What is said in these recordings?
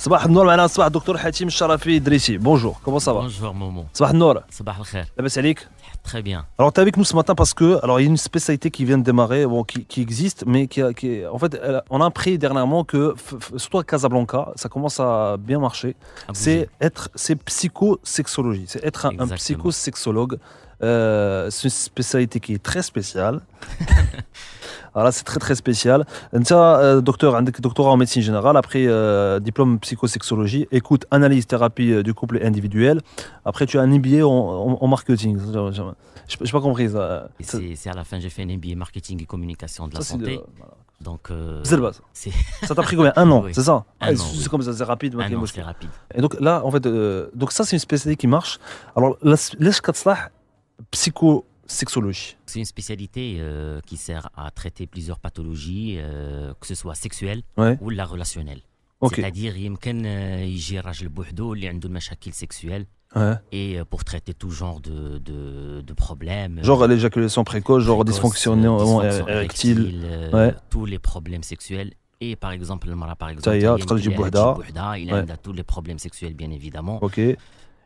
صباح النور معنا صباح الدكتور حاتم الشرفي دريسي. Bonjour, comment ça va? Bonjour Momo. صباح النور. صباح الخير. لاباس عليك؟ Très bien. Alors tu es avec nous ce matin parce que alors il y a une spécialité qui vient de démarrer, bon, qui existe, mais en fait on a appris dernièrement que surtout à Casablanca, ça commence à bien marcher. C'est psychosexologie, c'est être un psychosexologue. C'est une spécialité qui est très spéciale. Alors là, c'est très très spécial. Tu as doctorat en médecine générale, après diplôme psychosexologie, écoute, analyse, thérapie du couple individuel. Après, tu as un MBA en marketing. Je n'ai pas compris ça. C'est à la fin, j'ai fait un MBA marketing et communication de la santé. Donc, ça t'a pris combien? Un an, oui. c'est ça? C'est comme ça, c'est rapide. Un an, c'est rapide. Et donc là, en fait, donc ça, c'est une spécialité qui marche. Alors, laisse psychosexologie. C'est une spécialité qui sert à traiter plusieurs pathologies, que ce soit sexuelles ou la relationnelle. Okay. C'est-à-dire, يمكن يجي راجل بوحدو اللي عنده مشاكل sexuelles et pour traiter tout genre de problèmes. Genre l'éjaculation précoce, genre dysfonctionnement érectile, tous les problèmes sexuels. Et par exemple, il a tous les problèmes sexuels, bien évidemment. Ok.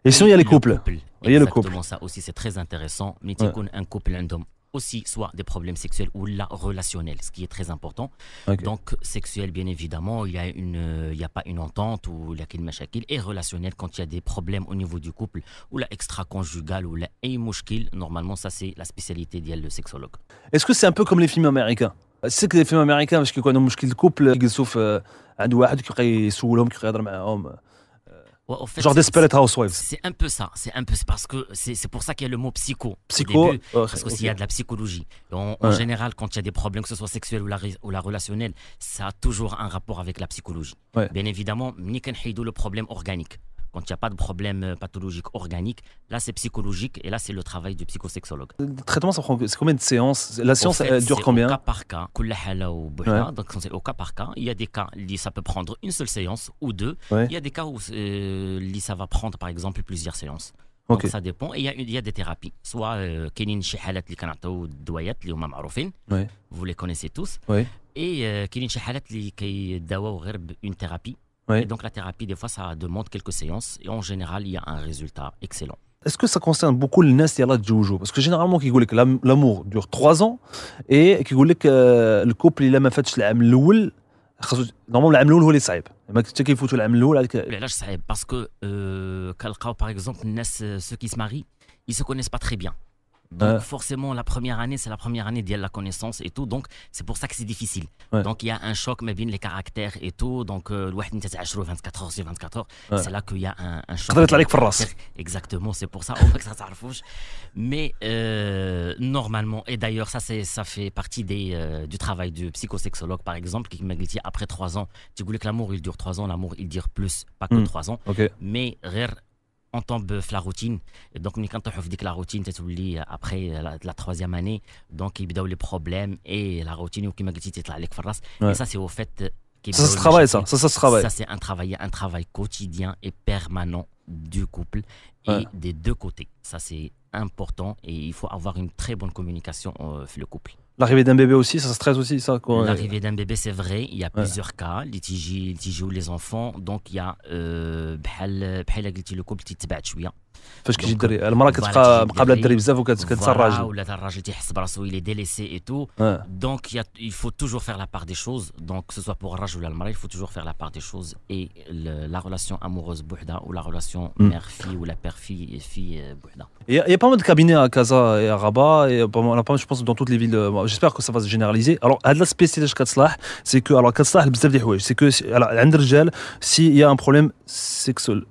Et sinon, il y a les couples. Exactement, ça aussi, c'est très intéressant. Mais tu connais un couple, un homme aussi, soit des problèmes sexuels ou la relationnelle, ce qui est très important. Okay. Donc, sexuel, bien évidemment, il y a pas une entente ou il y a qu'une machakil. Et relationnel, quand il y a des problèmes au niveau du couple ou la extra-conjugale ou la mouchkil, normalement, ça, c'est la spécialité d'IL, le sexologue. Est-ce que c'est un peu comme les films américains? C'est que les films américains, parce qu'ils connaissent مشكل الكوبل يجلسوا في عند واحد كيبقى يسولهم كيبقى يهضر معاهم. fait, genre Desperate Housewives. C'est un peu ça. C'est parce que c'est pour ça qu'il y a le mot psycho. Parce que s'il y a de la psychologie. En général, quand il y a des problèmes, que ce soit sexuels ou la relationnelle, ça a toujours un rapport avec la psychologie. Bien évidemment, ni qu'on ait le problème organique. Quand il n'y a pas de problème pathologique organique, là c'est psychologique et là c'est le travail du psychosexologue. Le traitement, ça prend combien de séances? La séance, elle dure combien? Au cas par cas. Donc c'est au cas par cas. Il y a des cas où ça peut prendre une seule séance ou deux. Il y a des cas où ça va prendre par exemple plusieurs séances. Donc ça dépend. Et il y a des thérapies. Soit كاينين شي حالات اللي كنعطيو الدويات اللي هما معروفين. Vous les connaissez tous. Et كاينين شي حالات اللي كيداواو غير une thérapie. Et donc la thérapie, des fois, ça demande quelques séances et en général, il y a un résultat excellent. Est-ce que ça concerne beaucoup les ناس يلا تزوجوا? Parce que généralement كيقول لك l'amour dure 3 ans et كيقول لك الكوبل إلا ما فاتش العام الأول خاصو نورمالمون العام الأول هو اللي صعيب. ما حتى كيفوتوا العام الأول عليك. علاش صعيب؟ Parce que كنلقاو par exemple الناس ceux qui se marient, ils se connaissent pas très bien. Donc forcément la première année c'est la première année de la connaissance et tout, donc c'est pour ça que c'est difficile. Donc il y a un choc mais bien les caractères et tout, donc الواحد انت تعاشروا 24 heures sur 24 heures, c'est là qu'il y a un choc. تقدر يطلع لك في الراس. Exactement, c'est pour ça au moins que ça تعرفوش. Mais normalement, et d'ailleurs ça fait partie du travail du psychosexologue par exemple qui m'a dit après 3 ans, tu voulais que l'amour il dure 3 ans, l'amour il dure plus, pas que 3 ans. Mais on tombe dans la routine. Donc, quand on fait la routine, après la 3e année, donc il y a les problèmes et la routine, et ça, c'est au fait. Ça se travaille, ça se travaille. Ça, c'est un travail quotidien et permanent du couple et des deux côtés. Ça, c'est important et il faut avoir une très bonne communication avec le couple. L'arrivée d'un bébé aussi, ça stresse aussi, ça quoi. L'arrivée d'un bébé, c'est vrai, il y a plusieurs cas, les enfants, donc il y a بحال قلتي le couple تتبعد شويه. فاش كيجي الدري المراه كتبقى مقابله الدري بزاف وكتنسى الراجل. ولا الراجل تيحس براسو il est délaissé et tout. Donc il faut toujours faire la part des choses. Donc que ce soit pour الراجل ولا المراه, il faut toujours faire la part des choses et la relation amoureuse بوحدها ou la relation mère-fille ou la père-fille بوحدها. Il y a pas mal de cabinets à Casa et à Rabat et je pense dans toutes les villes. J'espère que ça va se généraliser. Alors la spécialité كتصلح c'est que alors كتصلح بزاف ديال الحوايج, c'est que عند الرجال s'il y a un problème sexuel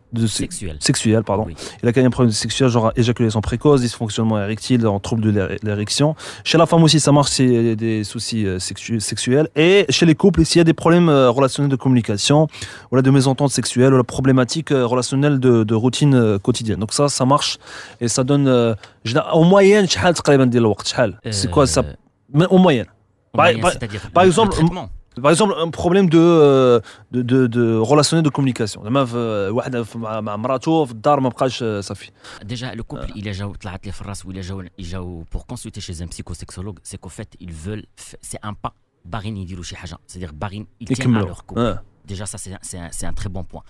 pardon. Il a quand même un problème sexuel, genre éjaculation précoce, dysfonctionnement érectile, trouble de l'érection. Chez la femme aussi, ça marche, c'est des soucis sexuels. Et chez les couples, s'il y a des problèmes relationnels de communication, ou là, de mésentente sexuelle, ou la problématique relationnelle de routine quotidienne. Donc ça marche et ça donne en moyenne, c'est quoi ça? En moyenne. Par exemple, un problème de relationnel de communication. Déjà, le couple, il a جاو pour consulter chez un psychosexologue, c'est qu'au fait, ils veulent, c'est un pas, barine, ils disent, c'est-à-dire barine, ils tiennent à leur couple. Déjà, ça, c'est un très bon point.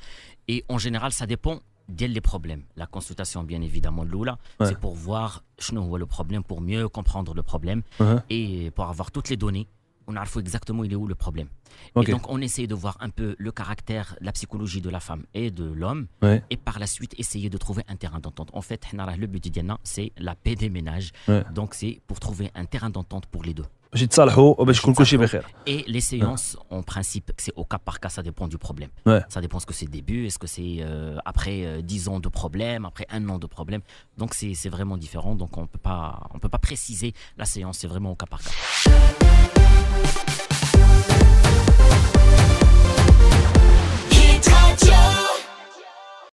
Et en général, ça dépend des problèmes. La consultation, bien évidemment, Lula, c'est pour voir le problème, pour mieux comprendre le problème et pour avoir toutes les données. On a exactement il est où le problème. Okay. Et donc, on essaie de voir un peu le caractère, la psychologie de la femme et de l'homme. Et par la suite, essayer de trouver un terrain d'entente. En fait, le but du Diana, c'est la paix des ménages. Donc, c'est pour trouver un terrain d'entente pour les deux. Et les séances, en principe, c'est au cas par cas, ça dépend du problème. Ça dépend ce que c'est le début, est-ce que c'est après 10 ans de problème, après 1 an de problème. Donc, c'est vraiment différent. Donc, on peut pas préciser la séance, c'est vraiment au cas par cas. Hit Radio.